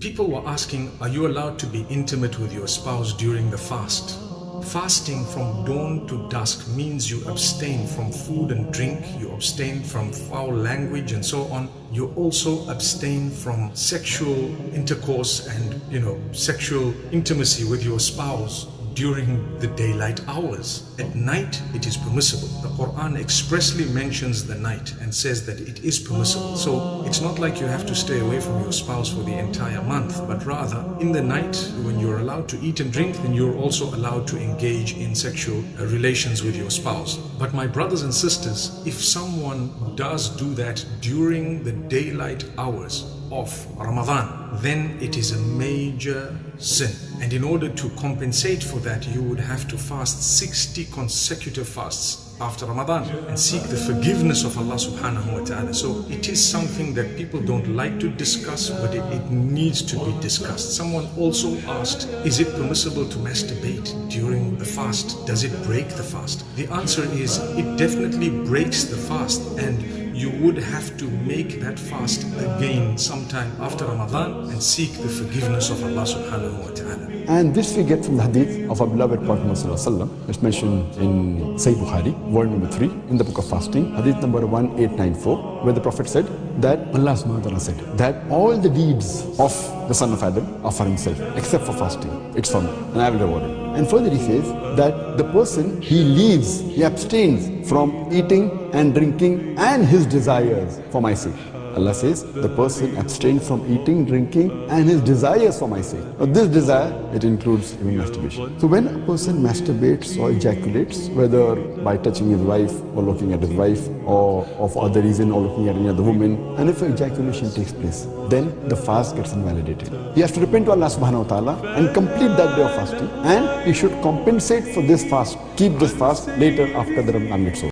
People were asking, are you allowed to be intimate with your spouse during the fast? Fasting from dawn to dusk means you abstain from food and drink, you abstain from foul language and so on. You also abstain from sexual intercourse and, sexual intimacy with your spouse during the daylight hours. At night, it is permissible. The Quran expressly mentions the night and says that it is permissible. So it's not like you have to stay away from your spouse for the entire month, but rather in the night, when you're allowed to eat and drink, then you're also allowed to engage in sexual relations with your spouse. But my brothers and sisters, if someone does do that during the daylight hours of Ramadan, then it is a major sin. And in order to compensate for that, you would have to fast 60 consecutive fasts after Ramadan and seek the forgiveness of Allah subhanahu wa ta'ala. So it is something that people don't like to discuss, but it needs to be discussed. Someone also asked, is it permissible to masturbate during the fast? Does it break the fast? The answer is, it definitely breaks the fast, and you would have to make that fast again sometime after Ramadan and seek the forgiveness of Allah subhanahu wa ta'ala. And this we get from the hadith of our beloved Prophet Muhammad. It's mentioned in Sahih Bukhari, word number 3 in the book of fasting, hadith number 1894, where the Prophet said that Allah subhanahu wa ta'ala said that all the deeds of the son of Adam are for himself except for fasting. It's for me and I will reward him. And further he says that the person, he abstains from eating and drinking and his desires for my sake. Allah says, the person abstains from eating, drinking and his desires for my sake. Now this desire, it includes even masturbation. So when a person masturbates or ejaculates, whether by touching his wife or looking at his wife or for other reason or looking at any other woman, and if ejaculation takes place, then the fast gets invalidated. He has to repent to Allah subhanahu wa ta'ala and complete that day of fasting, and he should compensate for this fast, keep this fast later after the Ramadan gets over.